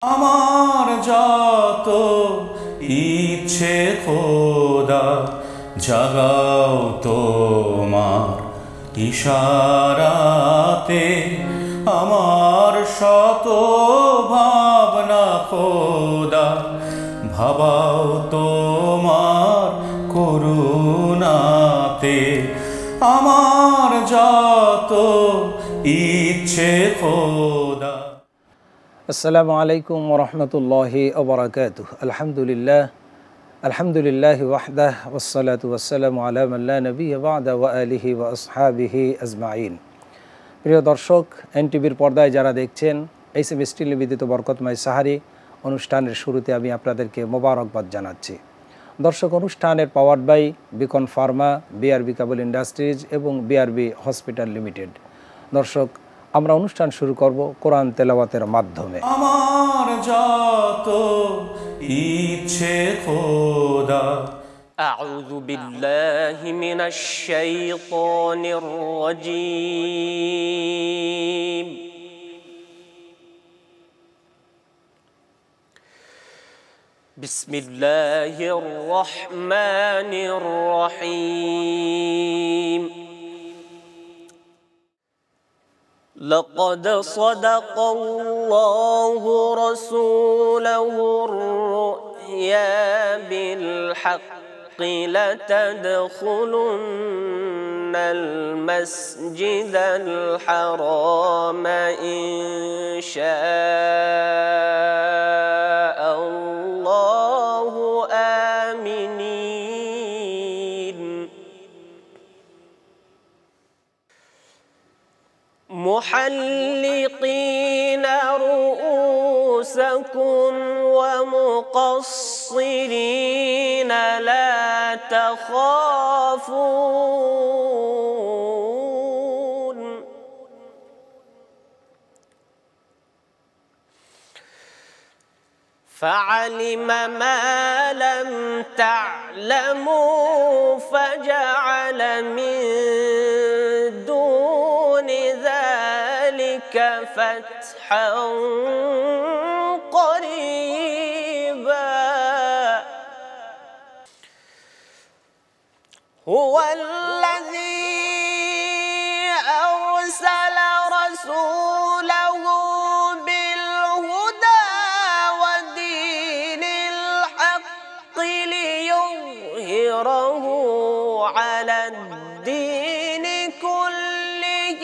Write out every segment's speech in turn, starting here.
আমার যত ইচ্ছে খোদা জাগাও তোমার ইশারাতে, আমার শত ভাবনা খোদা ভাবাও তোমার করুণাতে। আমার যত ইচ্ছে খোদা। আসসালামু আলাইকুম ওয়া রাহমাতুল্লাহি ওয়া বারাকাতুহু। আলহামদুলিল্লাহি ওয়াহদাহ ওয়াসসালাতু ওয়াসসালামু আলা মান লা নাবিয়্যা বা'দা ওয়া আলিহি ওয়া আসহাবিহি আজমাইন। প্রিয় দর্শক, এনটিভির পর্দায় যারা দেখছেন, এইচএমএস নিবেদিত বরকতময় সাহারি অনুষ্ঠানের শুরুতে আমি আপনাদেরকে মোবারকবাদ জানাচ্ছি। দর্শক, অনুষ্ঠানের powered by Beacon pharma, BRB cable industries এবং বিআরবি হসপিটাল লিমিটেড। দর্শক, আমরা অনুষ্ঠান শুরু করব কোরআন তেলাওয়াতের মাধ্যমে। আমার যত ইচ্ছে খোদা। أعوذ بالله من الشيطان الرجيم. بسم الله الرحمن الرحيم. لقد صدق الله رسوله الرؤيا بالحق لتدخلن المسجد الحرام إن شاء الله آمنين محلقين رؤوسكم ومقصرين لا تخافون فعلم ما لم تعلموا فجعل من دون ذلك فتحا قريبا. هو الذي أرسل رسوله بالهدى ودين الحق ليظهره على الدين كله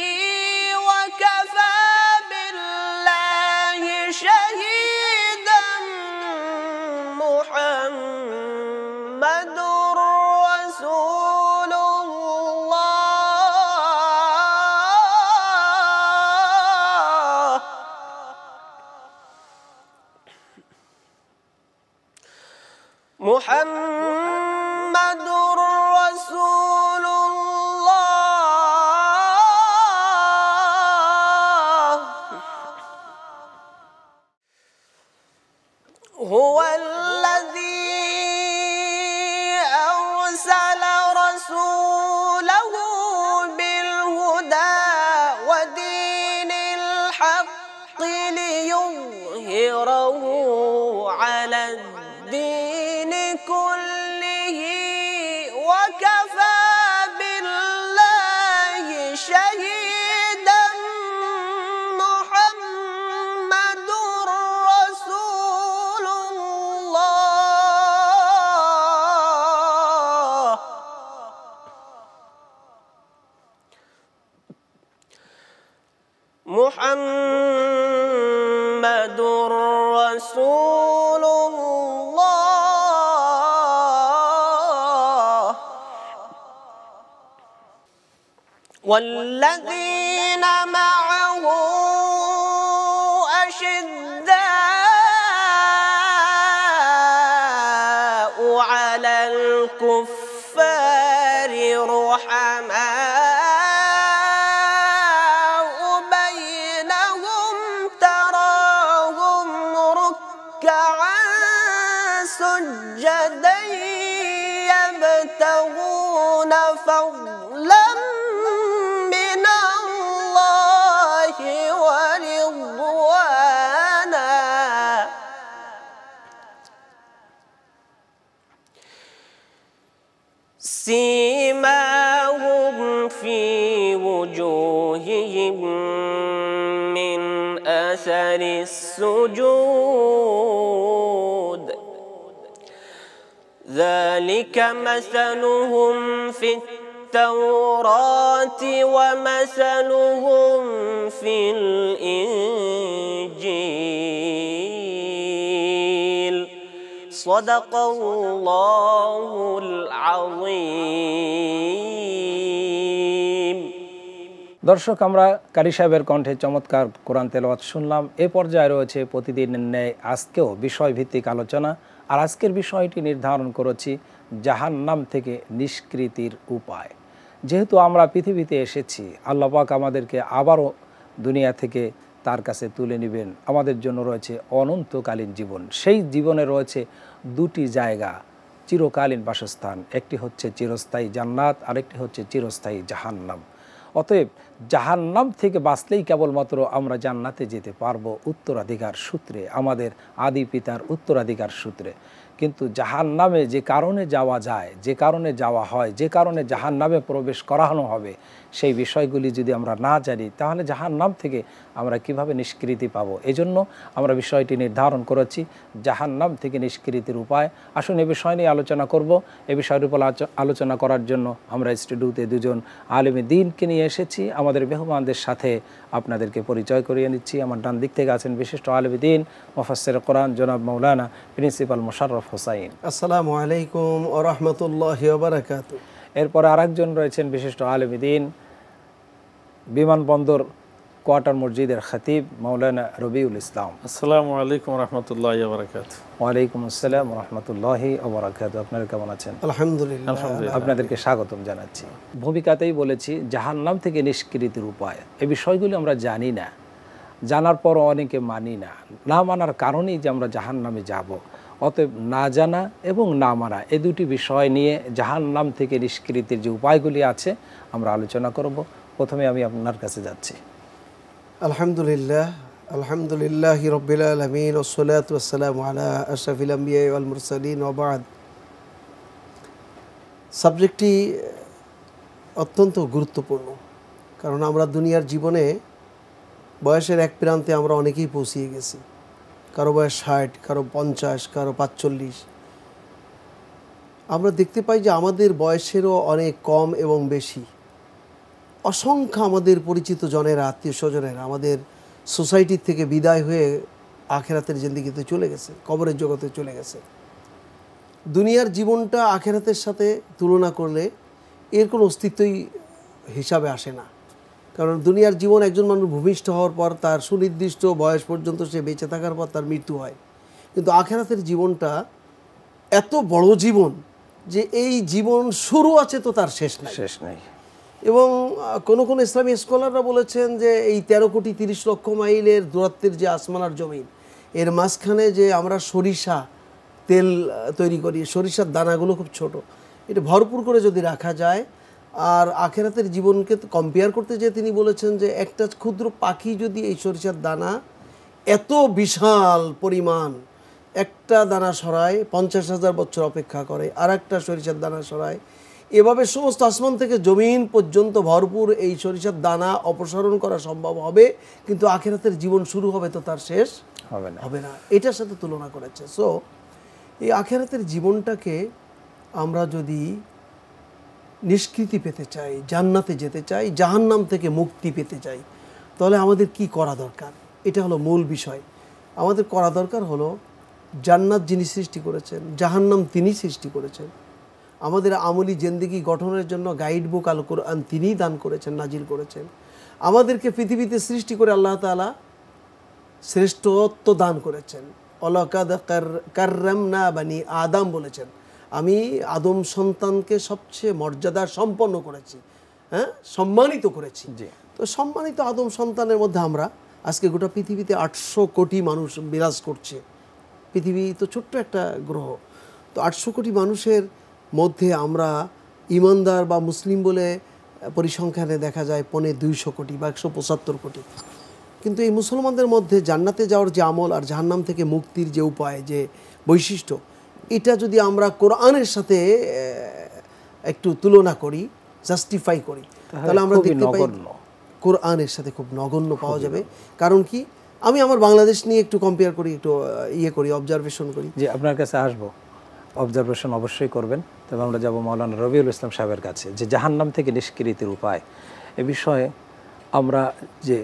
وكفى بالله شهيدا. محمد رسول الله. محمد رسول الله. هو الذي أرسل رسوله بالهدى ودين الحق ليظهره على الدين كله وكفى بالله شهيدا. محمد رسول الله. محمد رسول الله. والذين معه أشداء على الكفار رحماء بينهم تراهم ركعا سجدا يبتغون فضلا من الله ورضوانا سيماهم في وجوههم من أثر السجود ذلك مثلهم في التوراة ومثلهم في الإنجيل صدق الله العظيم। দর্শক, আমরা কারি সাহেবের কণ্ঠে চমৎকার কোরআন তেলাওয়াত শুনলাম। এ পর্যায়ে রয়েছে প্রতিদিনের ন্যায় আজকেও বিষয়ভিত্তিক আলোচনা। আর আজকের বিষয়টি নির্ধারণ করেছি জাহান্নাম থেকে নিষ্কৃতির উপায়। যেহেতু আমরা পৃথিবীতে এসেছি, আল্লাহ পাক আমাদেরকে আবারও দুনিয়া থেকে তার কাছে তুলে নেবেন। আমাদের জন্য রয়েছে অনন্তকালীন জীবন। সেই জীবনে রয়েছে দুটি জায়গা, চিরকালীন বাসস্থান। একটি হচ্ছে চিরস্থায়ী জান্নাত, আরেকটি হচ্ছে চিরস্থায়ী জাহান্নাম। অতএব জাহান্নাম থেকে বাঁচলেই কেবলমাত্র আমরা জান্নাতে যেতে পারবো উত্তরাধিকার সূত্রে, আমাদের আদি পিতার উত্তরাধিকার সূত্রে। কিন্তু জাহান্নামে যে কারণে যাওয়া যায়, যে কারণে যাওয়া হয়, যে কারণে জাহান্নামে প্রবেশ করানো হবে, সেই বিষয়গুলি যদি আমরা না জানি, তাহলে জাহান্নাম থেকে আমরা কিভাবে নিষ্কৃতি পাবো? এজন্য আমরা বিষয়টি নির্ধারণ করেছি জাহান্নাম থেকে নিষ্কৃতির উপায়। আসুন এ বিষয় নিয়ে আলোচনা করব। এ বিষয়ের উপর আলোচনা করার জন্য আমরা স্টুডিওতে দুজন আলেমে দ্বীনকে নিয়ে এসেছি। আমাদের মেহমানদের সাথে আপনাদেরকে পরিচয় করিয়ে নিচ্ছি। আমার ডান দিক থেকে আছেন বিশিষ্ট আলেমে দ্বীন মুফাসসির কোরআন জনাব মাওলানা প্রিন্সিপাল মোশাররফ হোসাইন। আসসালামু আলাইকুম ওয়া রাহমাতুল্লাহি ওয়া বারাকাতুহু। এরপর আরেকজন রয়েছেন বিশিষ্ট আলেমে দ্বীন, বিমানবন্দর কোয়ার্টার মসজিদের খতিব মাওলানা রবিউল ইসলাম। আসসালামু আলাইকুম রাহমাতুল্লাহি ওয়া বারাকাতুহু। ওয়ালাইকুম আসসালাম রাহমাতুল্লাহি ওয়া বারাকাতুহু। আপনারা কেমন আছেন? আলহামদুলিল্লাহ। আপনাদেরকে স্বাগতম জানাচ্ছি। ভূমিকাতেই বলেছি জাহান্নাম থেকে নিষ্কৃতির উপায়। এই বিষয়গুলি আমরা জানি না, জানার পরও অনেকে মানি না। না মানার কারণেই যে আমরা জাহান্নামে যাব। অতএব না জানা এবং না মানা এই দুটি বিষয় নিয়ে জাহান্নাম থেকে নিষ্কৃতির যে উপায়গুলি আছে আমরা আলোচনা করব। প্রথমে আমি আপনার কাছে যাচ্ছি। আলহামদুলিল্লাহ, আলহামদুলিল্লাহি রাব্বিল আলামিন ওয়াসসালাতু ওয়াসসালামু আলা আশরাফিল আমবিয়া ওয়াল মুরসালিন ওয়া বা'দ। সাবজেক্টটি অত্যন্ত গুরুত্বপূর্ণ, কারণ আমরা দুনিয়ার জীবনে বয়সের এক প্রান্তে আমরা অনেকেই পৌঁছিয়ে গেছি। কারো বয়স 60, কারো 50, কারো 45। আমরা দেখতে পাই যে আমাদের বয়সেরও অনেক কম এবং বেশি অসংখ্য আমাদের পরিচিত জনেরা, আত্মীয় স্বজনেরা আমাদের সোসাইটির থেকে বিদায় হয়ে আখেরাতের জিন্দেগিতে চলে গেছে, কবরের জগতে চলে গেছে। দুনিয়ার জীবনটা আখেরাতের সাথে তুলনা করলে এর কোনো অস্তিত্বই হিসাবে আসে না। কারণ দুনিয়ার জীবন, একজন মানুষ ভূমিষ্ঠ হওয়ার পর তার সুনির্দিষ্ট বয়স পর্যন্ত সে বেঁচে থাকার পর তার মৃত্যু হয়। কিন্তু আখেরাতের জীবনটা এত বড় জীবন যে এই জীবন শুরু আছে তো তার শেষ নাই। এবং কোনো ইসলামী স্কলাররা বলেছেন যে এই 13 কোটি 30 লক্ষ মাইলের দূরত্বের যে আসমান আর জমিন, এর মাঝখানে যে আমরা সরিষা তেল তৈরি করি, সরিষার দানাগুলো খুব ছোট, এটা ভরপুর করে যদি রাখা যায়। আর আখেরাতের জীবনকে কম্পেয়ার করতে যেয়ে তিনি বলেছেন যে একটা ক্ষুদ্র পাখি যদি এই সরিষার দানা এত বিশাল পরিমাণ একটা দানা সরায় 50,000 বছর অপেক্ষা করে, আর একটা সরিষার দানা সরায়, এভাবে সমস্ত আসমান থেকে জমিন পর্যন্ত ভরপুর এই সরিষার দানা অপসারণ করা সম্ভব হবে। কিন্তু আখেরাতের জীবন শুরু হবে তো তার শেষ হবে না। এটার সাথে তুলনা করেছে। সো এই আখেরাতের জীবনটাকে আমরা যদি নিষ্কৃতি পেতে চাই, জান্নাতে যেতে চাই, জাহান্নাম থেকে মুক্তি পেতে চাই, তাহলে আমাদের কি করা দরকার? এটা হলো মূল বিষয়। আমাদের করা দরকার হলো জান্নাত যিনি সৃষ্টি করেছেন, জাহান্নাম তিনি সৃষ্টি করেছেন। আমাদের আমলি জিন্দেগি গঠনের জন্য গাইড বুক আল কোরআন তিনিই দান করেছেন, নাজিল করেছেন। আমাদেরকে পৃথিবীতে সৃষ্টি করে আল্লাহ তাআলা শ্রেষ্ঠত্ব দান করেছেন। ওয়ালাকাদ কাররামনা বানি আদম বলেছেন, আমি আদম সন্তানকে সবচেয়ে মর্যাদা সম্পন্ন করেছি, সম্মানিত করেছি। তো সম্মানিত আদম সন্তানের মধ্যে আমরা আজকে গোটা পৃথিবীতে 800 কোটি মানুষ বিরাজ করছে। পৃথিবী তো ছোট্ট একটা গ্রহ। তো 800 কোটি মানুষের মধ্যে আমরা ইমানদার বা মুসলিম বলে পরিসংখ্যানে দেখা যায় 250 কোটি বা 175 কোটি। কিন্তু এই মুসলমানদের মধ্যে জান্নাতে যাওয়ার যে আমল আর জাহান্নাম থেকে মুক্তির যে উপায়, যে বৈশিষ্ট্য, এটা যদি আমরা কোরআনের সাথে একটু তুলনা করি, জাস্টিফাই করি, তাহলে আমরা খুবই দেখতে পাই নগণ্য। কোরআনের সাথে খুব নগণ্য পাওয়া যাবে। কারণ কি, আমি আমার বাংলাদেশ নিয়ে একটু কম্পেয়ার করি, একটু করি, অবজারভেশন করি। যে আপনার কাছে আসবো, অবজারভেশন অবশ্যই করবেন। তবে আমরা যাব মাওলানা রবিউল ইসলাম সাহেবের কাছে, যে জাহান্নাম থেকে নিষ্কৃতির উপায় এ বিষয়ে। আমরা যে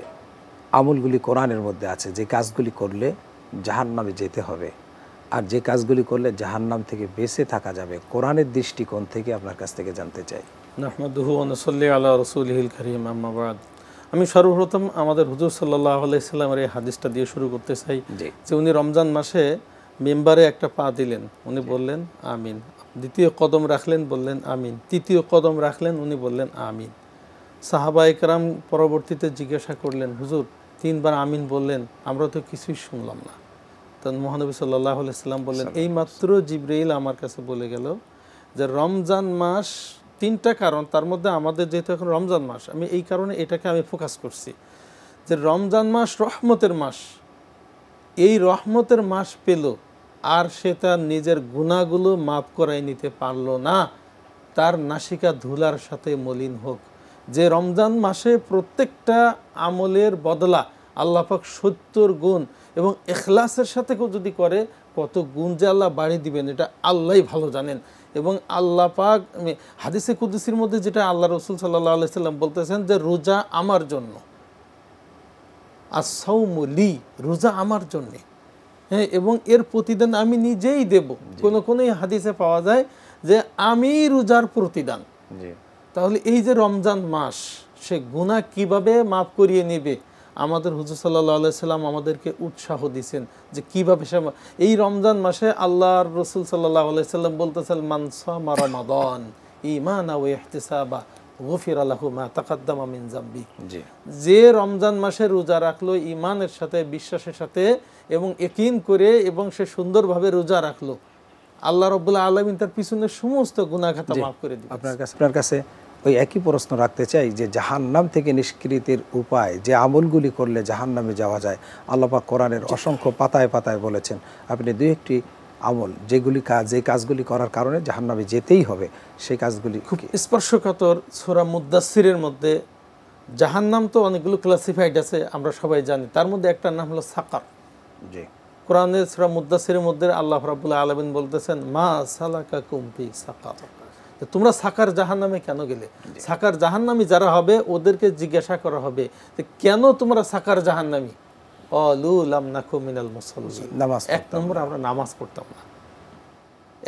আমলগুলি কোরআনের মধ্যে আছে, যে কাজগুলি করলে জাহান্নামে যেতে হবে আর যে কাজগুলি করলে জাহান্নাম থেকে বেঁচে থাকা যাবে, কোরআনের দৃষ্টিকোণ থেকে আপনার কাছ থেকে জানতে চাই। নাহমাদুহু ওয়া নুসাল্লি আলা রাসূলিহিল কারীম, আম্মা বাদ। আমি সর্বপ্রথম আমাদের হুজুর সাল্লাল্লাহু আলাইহি সাল্লামের এই হাদিসটা দিয়ে শুরু করতে চাই, যে উনি রমজান মাসে মেম্বারে একটা পা দিলেন, উনি বললেন আমিন। দ্বিতীয় কদম রাখলেন, বললেন আমিন। তৃতীয় কদম রাখলেন, উনি বললেন আমিন। সাহাবা একরাম পরবর্তীতে জিজ্ঞাসা করলেন, হুজুর 3 বার আমিন বললেন, আমরা তো কিছুই শুনলাম না। তখন মহানবী সাল্লাল্লাহু আলাইহি সাল্লাম বললেন, এই মাত্র জিবরাইল আমার কাছে বলে গেল যে রমজান মাস 3টা কারণ, তার মধ্যে আমাদের যেহেতু এখন রমজান মাস, আমি এই কারণে এটাকে আমি ফোকাস করছি যে রমজান মাস রহমতের মাস। এই রহমতের মাস পেল আর সে তার নিজের গুনাহগুলো মাফ করাই নিতে পারল না, তার নাসিকা ধুলার সাথে মলিন হোক। যে রমজান মাসে প্রত্যেকটা আমলের বদলা আল্লাহ পাক 70 গুণ এবং ইখলাসের সাথে কেউ যদি করে, কত গুণ যে আল্লাহ বাড়িয়ে দিবেন এটা আল্লাহই ভালো জানেন। এবং আল্লাহ পাক হাদিসে কুদসির মধ্যে যেটা আল্লাহ রসুল সাল্লাল্লাহু আলাইহি সাল্লাম বলতেছেন যে রোজা আমার জন্য, আস-সাওমু লি, রোজা আমার জন্যে, হ্যাঁ, এবং এর প্রতিদান আমি নিজেই দেব। কোনো হাদিসে পাওয়া যায় যে আমি রোজার প্রতিদান। তাহলে এই যে রমজান মাস, সে গুনাহ কিভাবে মাফ করিয়ে নেবে, আমাদের হুজুর সাল্লাল্লাহু আলাইহি সাল্লাম আমাদেরকে উৎসাহ দিয়েছেন যে কিভাবে সে এই রমজান মাসে আল্লাহর রসুল সাল্লাল্লাহু আলাইহি সাল্লাম বলতেছেন, মান সামা রমাদান ঈমানান ওয়া ইহতিসাবা গুফিরা লাহু মা তাকাদ্দামা মিন যামবি। যে রমজান মাসে রোজা রাখলো ঈমানের সাথে, বিশ্বাসের সাথে এবং ইয়াকিন করে, এবং সে সুন্দরভাবে রোজা রাখলো, আল্লাহ রাব্বুল আলামিন তার পিছনের সমস্ত গুনাহ খাতা মাফ করে দিবেন। আপনার কাছে ওই একই প্রশ্ন রাখতে চাই যে জাহান্নাম থেকে নিষ্কৃতির উপায়, যে আমলগুলি করলে জাহান্নামে যাওয়া যায়, আল্লাহ পাক কোরআনের অসংখ্য পাতায় পাতায় বলেছেন। আপনি 2-1টি আমল, যে কাজগুলি করার কারণে জাহান্নামে যেতেই হবে, সেই কাজগুলি খুব স্পর্শকাতর। সূরা মুদ্দাসসিরের মধ্যে জাহান্নাম তো অনেকগুলো ক্লাসিফাইড আছে, আমরা সবাই জানি। তার মধ্যে একটা নাম হলো সাকার। জি, কোরআনের সূরা মুদ্দাসসিরের মধ্যে আল্লাহ রাব্বুল আলামিন বলতেছেন, মা সালাকাকুম ফি সাকার, তোমরা সাকার জাহান্নামে কেন গেলে? সাকার জাহান্নামী যারা হবে ওদেরকে জিজ্ঞাসা করা হবে যে কেন তোমরা সাকার জাহান্নামী? ক্বালু লাম নাকু মিনাল মুসাল্লিন। এক নম্বর, আমরা নামাজ পড়তাম না।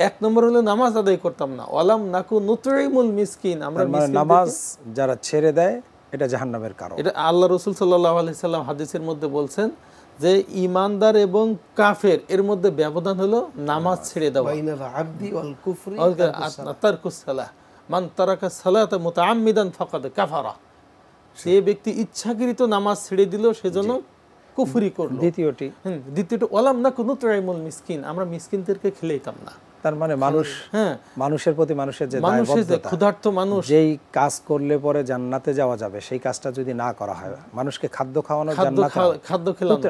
1 নম্বর হলো নামাজ আদায় করতাম না। ওয়ালাম নাকু নুতঈমুল মিসকিন, আমরা নামাজ যারা ছেড়ে দেয় এটা জাহান্নামের কারণ। এটা আল্লাহ রাসূল সাল্লাল্লাহু আলাইহি সাল্লাম হাদিসের মধ্যে বলছেন যে ইমানদার এবং কাফের এর মধ্যে ব্যবধান হলো নামাজ ছেড়ে দেওয়া। বাইনাল আবদি ওয়াল কুফরি তারকুস সালাহ, মান তারাকা সালাতা মুতাআম্মিদান ফাকাদ কাফারা। সে ব্যক্তি ইচ্ছাকৃত নামাজ ছেড়ে দিল, সেজন্য কুফরি করলো। দ্বিতীয়টি ওয়ালাম নাকু নুতঈমুল মিসকিন, আমরা মিসকিনদেরকে খেলাইতাম না। তার মানে মানুষের প্রতি মানুষের যে দায়বদ্ধতা, ক্ষুধার্ত মানুষ, যেই কাজ করলে পরে জান্নাতে যাওয়া যাবে সেই কাজটা যদি না করা হয়, মানুষকে খাদ্য খাওয়ানো, খাদ্য খেলানো,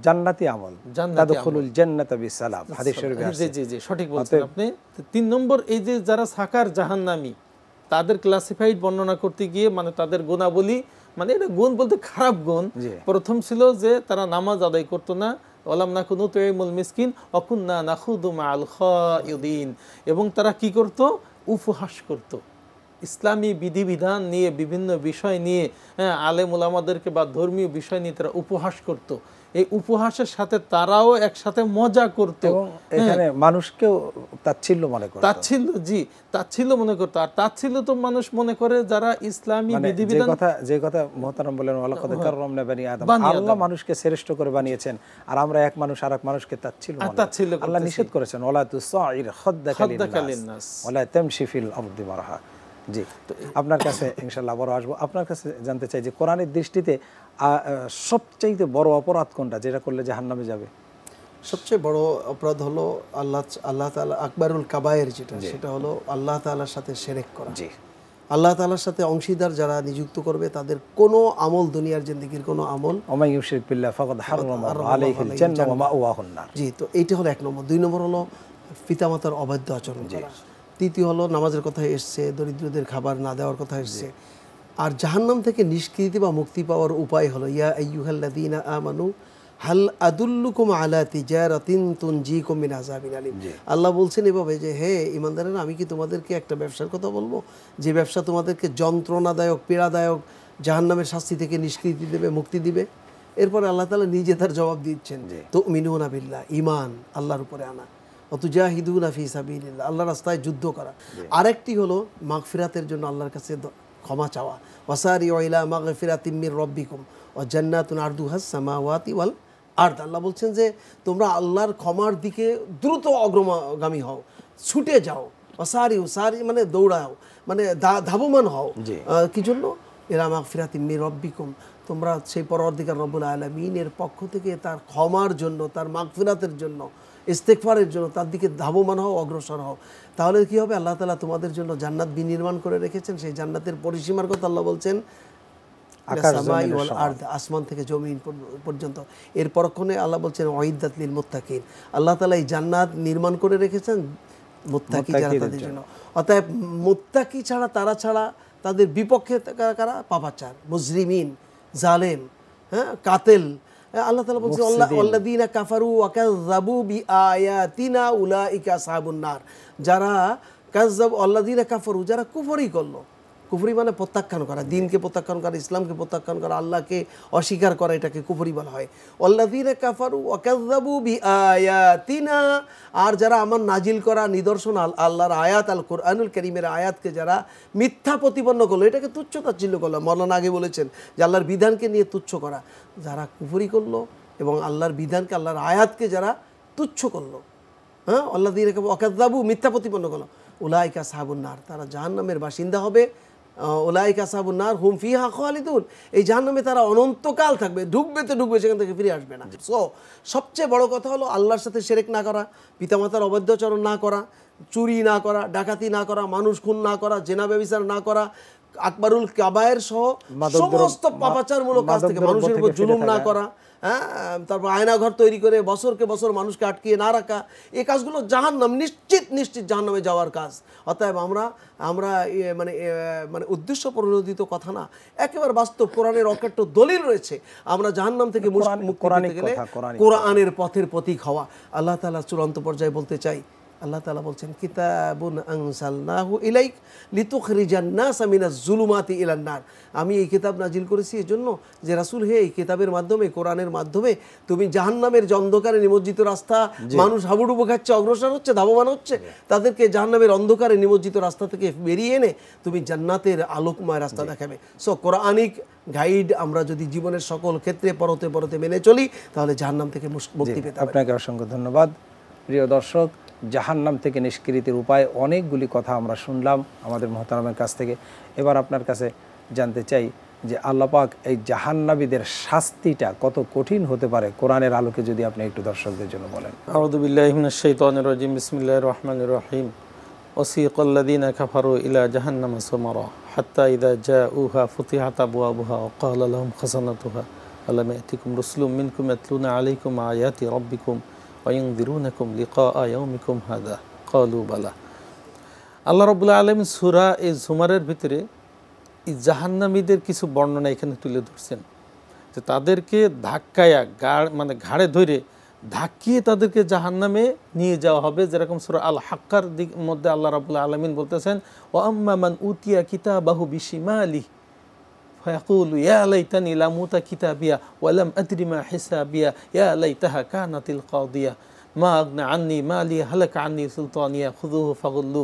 জান্নাতি আমল, তাদখুলুল জান্নাতা বিসালাম, হাদিস শরীফে আছে। জি, সঠিক বলছেন আপনি। 3 নম্বর, এই যে যারা সাকার জাহান্নামী, তাদের ক্লাসিফাইড বর্ণনা করতে গিয়ে মানে তাদের গুণাবলী, মানে এটা গুণ বলতে খারাপ গুণ। প্রথম ছিল যে তারা নামাজ আদায় করতো না, ওয়ালাম নাকু নুতঈমুল মিসকিন ওয়া কুননা নাখুদু মাআল খায়িদিন, এবং তারা কি করত? উপহাস করত। ইসলামী বিধিবিধান নিয়ে, বিভিন্ন বিষয় নিয়ে, আলেম ওলামাদেরকে বা ধর্মীয় বিষয় নিয়ে তারা উপহাস করত। এই উপহাসের সাথে তারাও একসাথে মজা করত, এখানে মানুষকেও তাচ্ছিল্য মনে করত। তাচ্ছিল্য মনে করত। আর তাচ্ছিল্য তো মানুষ মনে করে যারা ইসলামী বিধিবিধান, যে কথা মুহতারাম বলেন, ওয়ালাকাদ কাররামনা বানি আদম, আল্লাহ মানুষকে শ্রেষ্ঠ করে বানিয়েছেন, আর আমরা এক মানুষ আরেক মানুষকে তাচ্ছিল্য মনে। আল্লাহ নিষেধ করেছেন, ওয়ালা তুসাইর খাদ্দাকা লিন-নাস ওয়ালা তামশি ফিল আরদি মারহা। জি, আপনার কাছে ইনশাআল্লাহ বড় আসবো। আপনার কাছে জানতে চাই যে কোরআনের দৃষ্টিতে সবচেয়ে বড় অপরাধ কোনটা, যেটা করলে জাহান্নামে যাবে? সবচেয়ে বড় অপরাধ হলো আল্লাহ তাআলা আকবারুল কাবায়ের, সেটা হলো আল্লাহ তাআলার সাথে শিরক করা। জি, আল্লাহ তাআলার সাথে অংশীদার যারা নিযুক্ত করবে, তাদের কোনো আমল, দুনিয়ার জিন্দেগির কোনো আমল, ওয়া ইউশরিক বিল্লাহ ফাকাদ হারামা আলাইহিল জান্নাহ ওয়া মাওয়াহুন নার। জি, তো এইটা হলো 1 নম্বর। 2 নম্বর হলো পিতামাতার অবাধ্য আচরণ করা। তৃতীয় হলো নামাজের কথা এসছে, দরিদ্রদের খাবার না দেওয়ার কথা এসছে। আর জাহান্নাম থেকে নিষ্কৃতি বা মুক্তি পাওয়ার উপায় হলো ইয়া আইয়ুহাল্লাযীনা আমানু হাল আদুল্লুকুম আলা তিজারাতিন তুনজিকুম মিন আযাবিন আলীম। আল্লাহ বলছেন এভাবে যে হে ঈমানদারেরা, আমি কি তোমাদেরকে একটা ব্যবসার কথা বলবো যে ব্যবসা তোমাদেরকে যন্ত্রণাদায়ক, পীড়াদায়ক জাহান্নামের শাস্তি থেকে নিষ্কৃতি দেবে, মুক্তি দিবে। এরপরে আল্লাহ তাআলা নিজে তার জবাব দিচ্ছেন, তুমিনুনা বিল্লাহ, ঈমান আল্লাহর উপরে আনা, ওয়াতুজাহিদুনা ফি সাবিলিল্লাহ, আল্লাহর রাস্তায় যুদ্ধ করা। আরেকটি হলো মাগফিরাতের জন্য আল্লাহর কাছে ক্ষমা চাওয়া, ওয়াসারিউ ইলা মাগফিরাতিম মির রাব্বিকুম ওয়া জান্নাতুন আরদুহাস সামাওয়াতি ওয়াল আরদ। আল্লাহ বলছেন যে তোমরা আল্লাহর ক্ষমার দিকে দ্রুত অগ্রগামী হও, ছুটে যাও। ওয়াসারিউ, সারি মানে দৌড়াও, মানে ধাবমান হও। কি জন্য? ইলা মাগফিরাতিম মির রাব্বিকুম, তোমরা সেই পরওয়ারদিগার রব্বুল আলামিনের পক্ষ থেকে তার ক্ষমার জন্য, তার মাগফিরাতের জন্য, ইস্তেগফারের জন্য তার দিকে ধাবমান হও, অগ্রসর হও। তাহলে কি হবে? আল্লাহ তাআলা তোমাদের জন্য জান্নাত বিনির্মাণ করে রেখেছেন। সেই জান্নাতের পরিসীমার কথা আল্লাহ বলছেন আসমান থেকে জমিন পর্যন্ত। এর পরক্ষণে আল্লাহ বলছেন ওয়াইদাত লিল মুত্তাকিন, আল্লাহ তাআলা এই জান্নাত নির্মাণ করে রেখেছেন মুত্তাকি যারা, তাদের জন্য। অতএব মুত্তাকি ছাড়া, তারা ছাড়া তাদের বিপক্ষে কারা? পাপাচার, মুজরিমিন, জালেম, হ্যাঁ, কাতেল। আল্লাহ তাআলা বলছেন আল্লাযীনা কাফারু ওয়া কাযযাবু বিআয়াতিনা উলাইকা আসহাবুন নার। যারা কাযযাব, আল্লাযীনা কাফারু, যারা কুফরি করলো, কুফরি মানে প্রত্যাখ্যান করা, দিনকে প্রত্যাখ্যান করা, ইসলামকে প্রত্যাখ্যান করা, আল্লাহকে অস্বীকার করা, এটাকে কুফরি বলা হয়। আল্লাযীনা কাফারু ওয়া কাযযাবু বিআয়াতিনা, আর যারা আমার নাজিল করা নিদর্শন, আল্লাহর আয়াত, আল কোরআনুল কারীমের আয়াতকে যারা মিথ্যা প্রতিপন্ন করলো, এটাকে তুচ্ছ তাচ্ছিল্য করলো। মাওলানা আগে বলেছেন যে আল্লাহর বিধানকে নিয়ে তুচ্ছ করা। যারা কুফরি করলো এবং আল্লাহর বিধানকে, আল্লাহর আয়াতকে যারা তুচ্ছ করলো, হ্যাঁ, আল্লাযীনা কাফারু ওয়া কাযযাবু, মিথ্যা প্রতিপন্ন করলো, উলাইকা আসহাবুন নার, তারা জাহান্নামের বাসিন্দা হবে। উলাইকা আসহাবুন নার হুম ফিহা খালিদুন, এই জাহান্নামে তারা অনন্তকাল থাকবে, ঢুকবে তো ঢুকবে, সেখান থেকে ফিরে আসবে না। সো সবচেয়ে বড় কথা হলো আল্লাহর সাথে শিরক না করা, পিতামাতার অবাধ্যাচরণ না করা, চুরি না করা, ডাকাতি না করা, মানুষ খুন না করা, জেনা ব্যভিচার না করা, আকবারুল কাবায়ের সহ সমস্ত পাপাচারমূলক কাজ থেকে, মানুষের উপর জুলুম না করা, হ্যাঁ, তারপর আয়নাঘর তৈরি করে বছরকে বছর মানুষকে আটকিয়ে না রাখা, এই কাজগুলো জাহান্নাম, নিশ্চিত জাহান্নামে যাওয়ার কাজ। অতএব আমরা মানে উদ্দেশ্য প্রণোদিত কথা না, একেবারে বাস্তব কোরআনের অকেট্ট দলিল রয়েছে। আমরা জাহান্নাম থেকে মুক্তি পেতে গেলে কোরআনের পথের প্রতীক হওয়া। আল্লাহ তাআলা চূড়ান্ত পর্যায়ে বলতে চাই, আল্লাহ তাআলা বলছেন কিতাবুন আনসালনাহু ইলাইক লিতুখরিজান নাসা মিনাজ জুলুমাতি ইলান নার। আমি এই কিতাব নাজিল করেছি এজন্য যে রাসূল হে, এই কিতাবের মাধ্যমে, কোরআনের মাধ্যমে তুমি জাহান্নামের যে অন্ধকারে নিমজ্জিত রাস্তা, মানুষ হাবুডুবু খাচ্ছে, অগ্রসর হচ্ছে, ধাবমান হচ্ছে, তাদেরকে জাহান্নামের অন্ধকারে নিমজ্জিত রাস্তা থেকে বেরিয়ে এনে তুমি জান্নাতের আলোকময় রাস্তা দেখাবে। সো কোরআনিক গাইড আমরা যদি জীবনের সকল ক্ষেত্রে পরতে পরতে মেনে চলি, তাহলে জাহান্নাম থেকে মুক্তি পেতে পারি। আপনাকে অসংখ্য ধন্যবাদ। প্রিয় দর্শক, জাহান্নাম থেকে নিষ্কৃতির উপায় অনেকগুলি কথা আমরা শুনলাম আমাদের মুহতারামের কাছ থেকে। এবার আপনার কাছে জানতে চাই যে আল্লাহ পাক এই জাহান্নামীদের শাস্তিটা কত কঠিন হতে পারে, কোরআনের আলোকে যদি আপনি একটু দর্শকদের জন্য বলেন। আউযু বিল্লাহি মিনাশ শাইতানির রাজিম, বিসমিল্লাহির রহমানির রহিম। ওয়াসিকাল্লাযীনা কাফারু ইলা জাহান্নামা সুমারা হাত্তা ইযা জাউহা ফুতিহাত আবওয়াবুহা ওয়া ক্বালা লাহুম খাযানাতুহা আলাম ইয়াতিকুম রাসূলুম মিনকুম ইয়াতলুনা আলাইকুম আয়াতি রাব্বিকুম ওয়ায়ুনযিরুনাকুম লিকাআ ইয়াউমিকুম হাযা ক্বালু বালা। আল্লাহ রাব্বুল আলামিন সূরা জুমারের ভিতরে এই জাহান্নামীদের কিছু বর্ণনা এখানে তুলে ধরছেন, যে তাদেরকে ধাক্কায়া ঘাড়ে ধরে ধাক্কিয়ে তাদেরকে জাহান্নামে নিয়ে যাওয়া হবে। যেরকম সূরা আল হাক্কার মধ্যে আল্লাহ রাব্বুল আলামিন বলতেছেন, ওয়া আম্মা মান উতিয়া কিতাবাহু বিশিমালিহি ফায়াকুলু ইয়া লাইতানি লাম উতা কিতাবিয়া ওয়া লাম আদরি মা হিসাবিয়া ইয়া লাইতাহা কানাতিল কাদিয়া মা আগনা আন্নি মালি হালাকা আন্নি সুলতানিয়া খুযুহু ফাগুল্লু।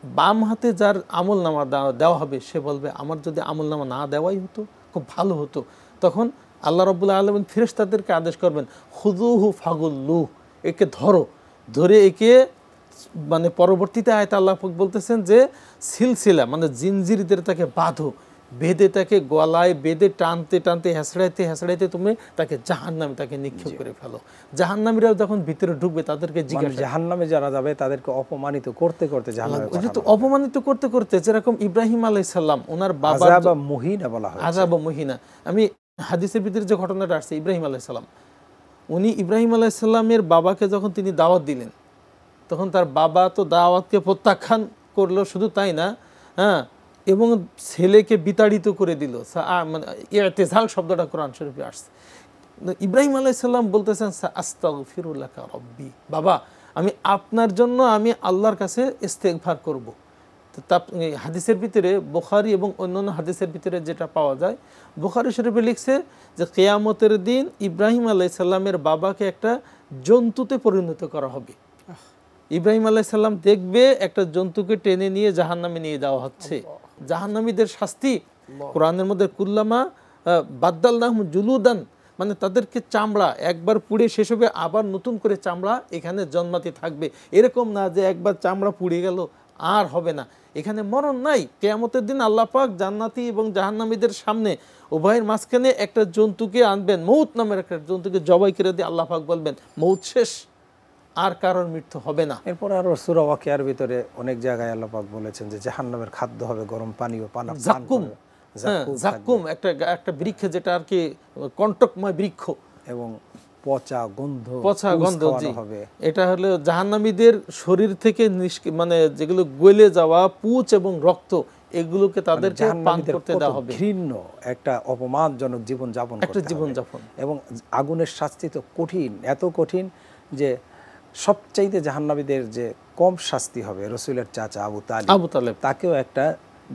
বাম হাতে যার আমলনামা দেওয়া হবে সে বলবে, আমার যদি আমলনামা না দেওয়াই হতো খুব ভালো হতো। তখন আল্লাহ রাব্বুল আলামিন ফেরেশতাদেরকে আদেশ করবেন, খুযুহু ফাগুল্লু, একে ধরে একে পরবর্তীতে আয়াতে আল্লাহ পাক বলতেছেন যে সিলসিলা জিনজির দিয়ে তাকে বাঁধো, বেঁধে তাকে গলায় বেঁধে টানতে হেঁচড়াইতে তুমি তাকে জাহান্নামে তাকে নিক্ষেপ করে ফেলো। জাহান্নামীরা যখন ভিতরে ঢুকবে তাদেরকে জাহান্নামে যারা যাবে তাদেরকে অপমানিত করতে অপমানিত করতে যেরকম ইব্রাহিম আলাইহিস সালাম ওনার বাবা আযাব মুহিনা। আমি হাদিসের ভিতরে যে ঘটনাটা আসছে, ইব্রাহিম আলাইহিস সালাম, উনি ইব্রাহিম আলাইহিস সালামের বাবাকে যখন তিনি দাওয়াত দিলেন, তখন তার বাবা তো দাওয়াতকে প্রত্যাখ্যান করলো, শুধু তাই না, হ্যাঁ, এবং ছেলেকে বিতাড়িত করে দিল। মানে ইতিজাল শব্দটা কোরআন শরীফে আসছে। ইব্রাহিম আলাইহিস সালাম বলতেছেন আস্তাগফিরুল্লাকা রব্বি, বাবা আমি আপনার জন্য আমি আল্লাহর কাছে ইস্তেগফার করব। তো হাদিসের ভিতরে বুখারী এবং অন্যান্য হাদিসের ভিতরে যেটা পাওয়া যায়, বুখারী শরীফে লিখছে যে কিয়ামতের দিন ইব্রাহিম আলাইহিস সালামের বাবাকে একটা জন্তুতে পরিণত করা হবে। ইব্রাহিম আলাইহিস সালাম দেখবে একটা জন্তুকে টেনে নিয়ে জাহান্নামে নিয়ে যাওয়া হচ্ছে। জাহান্নামীদের শাস্তি কোরআনের মধ্যে কুল্লামা বাদদালনাহুম জুলুদান, মানে তাদেরকে চামড়া একবার পুড়ে শেষ হবে, আবার নতুন করে চামড়া এখানে জন্মাতে থাকবে। এরকম না যে একবার চামড়া পুড়ে গেল আর হবে না, এখানে মরণ নাই। কিয়ামতের দিন আল্লাহ পাক জান্নাতি এবং জাহান্নামীদের সামনে উভয়ের মাঝখানে একটা জন্তুকে আনবেন, মৌত নামের একটা জন্তুকে জবাই করে দিয়ে আল্লাহ পাক বলবেন মৌত শেষ, আর কারোর মৃত্যু হবে না। এরপর আরো সূরা ওয়াকিয়ার ভিতরে অনেক জায়গায় আল্লাহ পাক বলেছেন যে জাহান্নামের খাদ্য হবে গরম পানি ও পান। জাক্কুম, জাক্কুম একটা বৃক্ষ, যেটা আর কি কণ্টকময় বৃক্ষ, এবং পচা গন্ধ হবে। এটা হলো জাহান্নামীদের শরীর থেকে মানে যেগুলো গলে যাওয়া পুঁচ এবং রক্ত, এগুলোকে তাদেরকে পান করতে দেওয়া হবে। ঘৃণ্য একটা অপমানজনক জীবন যাপন, এবং আগুনের শাস্তি তো কঠিন, এত কঠিন যে সবচাইতে জাহান্নামীদের যে কম শাস্তি হবে রাসূলের চাচা আবু তালেব, তাকেও একটা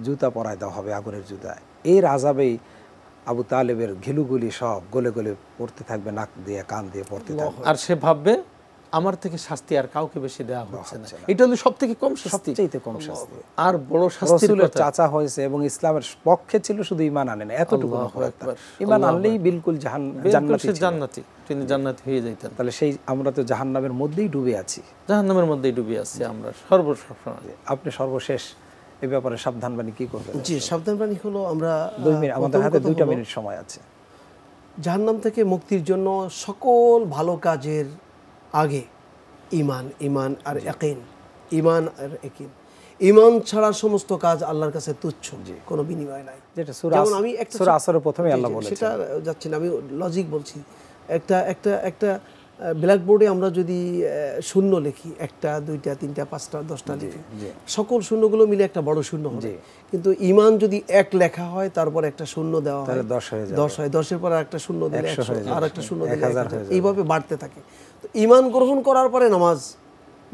জুতা পরায় দেওয়া হবে, আগুনের জুতা। এর আযাবেই আবু তালেবের ঘিলুগুলি সব গলে গলে পড়তে থাকবে, নাক দিয়ে কান দিয়ে পড়তে থাকবে, আর সে ভাববে আমার থেকে শাস্তি আর কাউকে বেশি দেওয়া হচ্ছে না। এটা হলো সবথেকে কম শাস্তি, সবচেয়ে কম শাস্তি। আর বড় শাস্তির কথা, চাচা হয়েছে এবং ইসলামের পক্ষে ছিল, শুধু ঈমান আনেন, এতটুকু ঈমান আনলেই বিলকুল জান্নাতি, তিনি জান্নাতি হয়ে যাইতেন। তাহলে সেই আমরা তো জাহান্নামের মধ্যেই ডুবে আছি, আমরা আপনি সর্বশেষ এই ব্যাপারে সাবধানবাণী কি করবেন? জি, সাবধানবাণী হলো আমরা আমাদের হাতে 2 মিনিট সময় আছে। জাহান্নাম থেকে মুক্তির জন্য সকল ভালো কাজের আগে ঈমান আর ইয়াকিন, ঈমান ছাড়া সমস্ত কাজ আল্লাহর কাছে তুচ্ছ, কোনো বিনিময় নাই। যেটা সূরা আসরের প্রথমে আল্লাহ বলেছেন, সেটা যাচ্ছে না, আমি লজিক বলছি। একটা ব্ল্যাকবোর্ডে আমরা যদি শূন্য লিখি, 1 2 3 5 10টা লিখি, সকল শূন্যগুলো মিলে একটা বড় শূন্য হবে। কিন্তু ঈমান যদি 1 লেখা হয়, তারপর একটা শূন্য দেওয়া হয়, 10 হয়, 10-এর পর একটা শূন্য দিলে 100, আর একটা শূন্য দিলে 1000, এইভাবে বাড়তে থাকে। তো ঈমান গ্রহণ করার পরে নামাজ,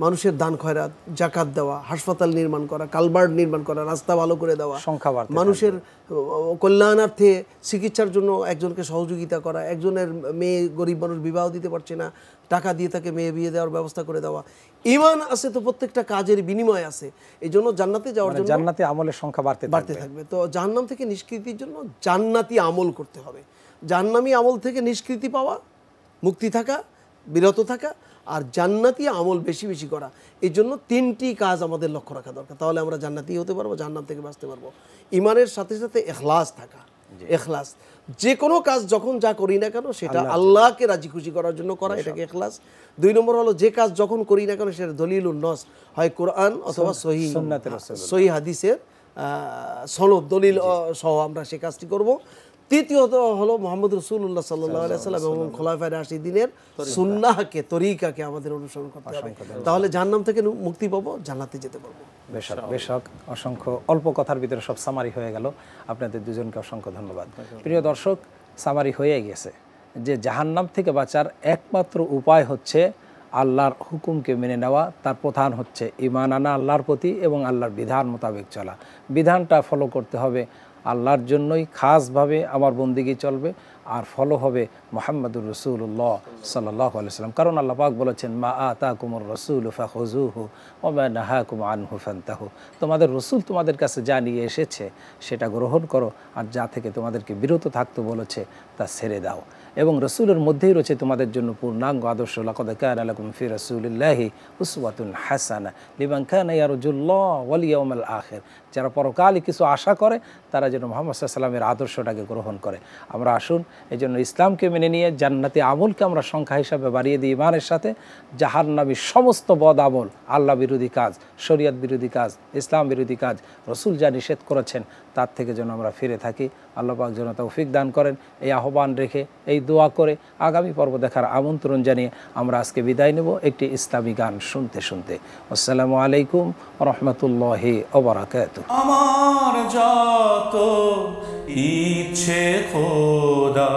মানুষের দান খয়রাত, জাকাত দেওয়া, হাসপাতাল নির্মাণ করা, কালভার্ট নির্মাণ করা, রাস্তা ভালো করে দেওয়া, মানুষের কল্যাণার্থে চিকিৎসার জন্য একজনকে সহযোগিতা করা, একজনের মেয়ে গরিব মানুষ বিবাহ দিতে পারছে না, টাকা দিয়ে তাকে মেয়ে বিয়ে দেওয়ার ব্যবস্থা করে দেওয়া। ঈমান আছে তো প্রত্যেকটা কাজের বিনিময় আছে। এই জন্য জান্নাতে যাওয়ার জন্য জান্নাতি আমলের সংখ্যা বাড়তে থাকবে। তো জাহান্নাম থেকে নিষ্কৃতির জন্য জান্নাতি আমল করতে হবে। জাহান্নামী আমল থেকে নিষ্কৃতি পাওয়া, মুক্তি থাকা, বিরত থাকা, আর জান্নাতি আমল বেশি বেশি করা। এই জন্য 3টি কাজ আমাদের লক্ষ্য রাখা দরকার, তাহলে আমরা জান্নাতি হতে পারবো, জাহান্নাম থেকে বাঁচতে পারবো। ঈমানের সাথে সাথে ইখলাস থাকা, ইখলাস, যে কোনো কাজ যখন যা করি না কেন সেটা আল্লাহকে রাজি খুশি করার জন্য করা, এটাকে ইখলাস। 2 নম্বর হলো যে কাজ যখন করি না কেন সেটা দলিলুন নস, হয় কোরআন অথবা সহিহ হাদিসের সনদ দলিল সহ আমরা সেই কাজটি করব। তৃতীয়ত হলো মুহাম্মদ রাসূলুল্লাহ সাল্লাল্লাহু আলাইহি ওয়াসাল্লাম এবং খোলাফায়ে রাশিদিনের সুন্নাহকে, তরিকাকে আমাদের অনুসরণ করতে হবে, তাহলে জাহান্নাম থেকে মুক্তি পাবো, জান্নাতে যেতে পারবো। বেশক অসংখ্য অল্প কথার ভিতরে সব সামারি হয়ে গেল। আপনাদের দুজনকে অসংখ্য ধন্যবাদ। প্রিয় দর্শক, সামারি হয়ে গেছে যে জাহান্নাম থেকে বাঁচার একমাত্র উপায় হচ্ছে আল্লাহর হুকুমকে মেনে নেওয়া। তার প্রধান হচ্ছে ঈমান আনা আল্লাহর প্রতি এবং আল্লাহর বিধান মোতাবেক চলা। বিধানটা ফলো করতে হবে, আল্লাহর জন্যই খাসভাবে আমার বন্দিগি চলবে, আর ফলো হবে মুহাম্মাদুর রাসূলুল্লাহ সাল্লাল্লাহু আলাইহি ওয়াসাল্লাম। কারণ আল্লাহ পাক বলেছেন, মা আতাকুমুর রাসূলু ফাখুযুহু ওয়া মা নাহাকুম আনহু ফান্তাহু। তোমাদের রাসূল তোমাদের কাছে যা নিয়ে এসেছে সেটা গ্রহণ করো, আর যা থেকে তোমাদেরকে বিরত থাকতে বলেছে তা ছেড়ে দাও। এবং রাসূলের মধ্যেই রয়েছে তোমাদের জন্য পূর্ণাঙ্গ আদর্শ। লাকাদ কানা লাকুম ফি রাসূলিল্লাহি উসওয়াতুন হাসানা লিমান কানা ইয়ারজুল্লাহ ওয়াল ইয়াউমাল আখির। যারা পরকালে কিছু আশা করে তারা যেন মুহাম্মদ সাল্লাল্লাহু আলাইহি ওয়াসাল্লামের আদর্শটাকে গ্রহণ করে। আমরা আসুন এই জন্য ইসলামকে মেনে নিয়ে জান্নাতি আমলকে আমরা সংখ্যা হিসাবে বাড়িয়ে দিই ঈমানের সাথে। জাহান্নামী সমস্ত বদ আমল, আল্লাহ বিরোধী কাজ, শরীয়ত বিরোধী কাজ, ইসলাম বিরোধী কাজ, রাসূল যা নিষেধ করেছেন তার থেকে যেন আমরা ফিরে থাকি। আল্লাহ পাক যেন তৌফিক দান করেন। এই আহ্বান রেখে, এই দোয়া করে আগামী পর্ব দেখার আমন্ত্রণ জানিয়ে আমরা আজকে বিদায় নেব একটি ইসলামী গান শুনতে শুনতে। আসসালামু আলাইকুম রহমতুল্লাহি ওয়া বারাকাতুহু। আমার যত ইচ্ছে খোদা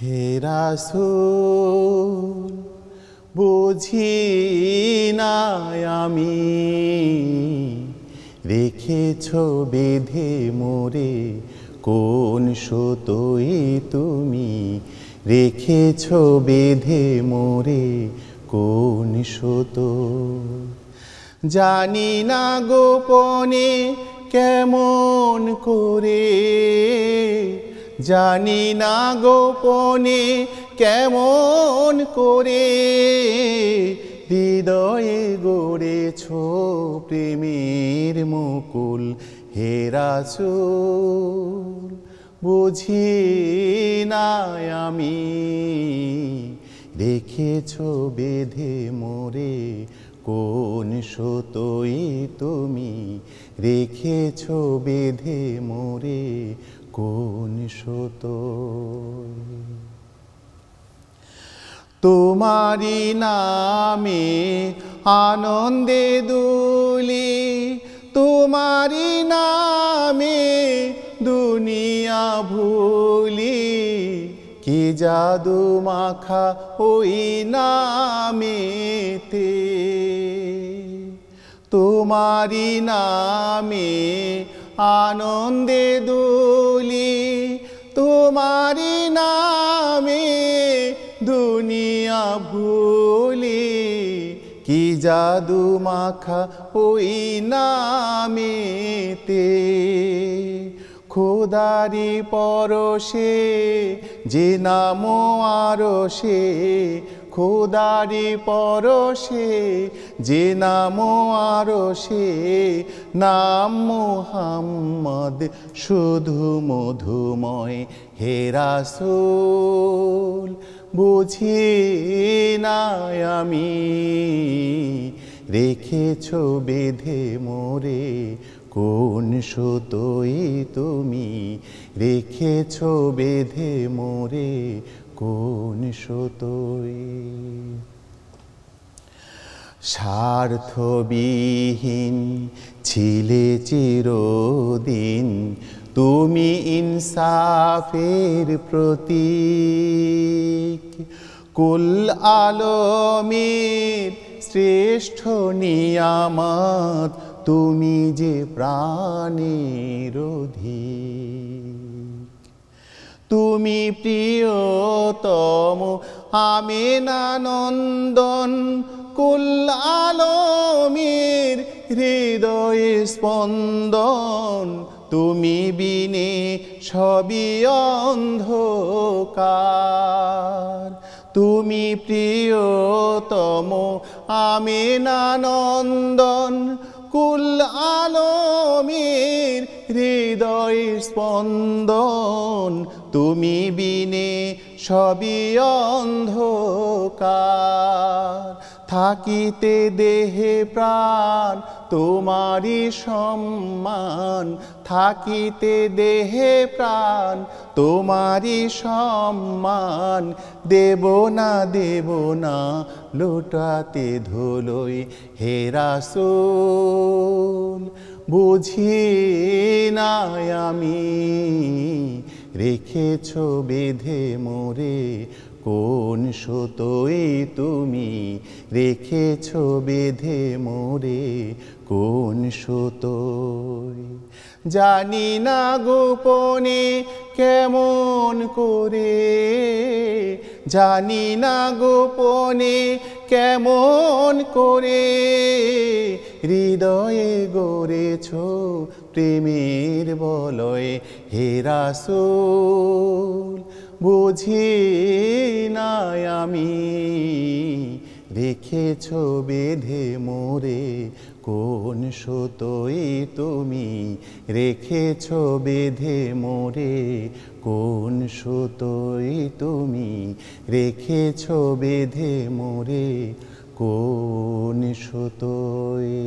হে রাসূল বুঝি না আমি, রেখেছ বেঁধে মোরে কোন সুতোই তুমি, রেখেছ বেঁধে মোরে কোন সুতো। জানি না গোপনে কেমন করে, জানি না গোপনে কেমন করে, হৃদয়ে গড়েছ প্রেমের মুকুল। হে রাসূল বুঝি না আমি, রেখেছ বেঁধে মোরে কোন সুতোই তুমি, রেখেছ বেঁধে মোরে কোন সুতো। তোমারি নামে আনন্দে দুলি, তোমারি নামে দুনিয়া ভুলি, কি জাদু মাখা ওই নামেতে। তোমারি নামে আনন্দে দুলি, তোমারি নামে দুনিয়া ভুলি, কি জাদু মাখা ওই নামেতে। খোদারি পরশে যে নাম আরশে, খোদারি পরশে যে নাম আরশে, নাম মুহাম্মদ শুধু মধুময়। হে রাসূল বুঝি না আমি, রেখেছ বেঁধে মোরে কোন সুতোই তুমি, রেখেছ বেঁধে মোরে কোন সুতোই। স্বার্থবিহীন ছিলে চিরদিন তুমি, ইনসাফের প্রতীক। কুল আলমের শ্রেষ্ঠ নিয়ামত তুমি যে প্রাণের অধিক। তুমি প্রিয়তম আমেনা নন্দন, কুল আলমের হৃদয়ে স্পন্দন। তুমি বিনে সবই অন্ধকার, তুমি প্রিয়তম আমেনা নন্দন, কুল আলমের হৃদয় স্পন্দন। তুমি বিনে সবই অন্ধকার, থাকিতে দেহে প্রাণ তোমারি সম্মান, থাকিতে দেহে প্রাণ তোমারি সম্মান। দেব না লুটাতে ধুলোয়। হে রাসূল বুঝি না আমি, রেখেছ বেঁধে মোরে কোন সুতোই তুমি, রেখেছ বেঁধে মোরে কোন সুতোই। জানি না গোপনে কেমন করে, জানি না গোপনে কেমন করে, হৃদয়ে গড়েছ প্রেমের বলয়। হে রাসূল বুঝি না আমি, রেখেছ বেঁধে মোরে কোন সুতোই তুমি, রেখেছ বেঁধে মোরে কোন সুতোই তুমি, রেখেছ বেঁধে মোরে কোন সুতোই।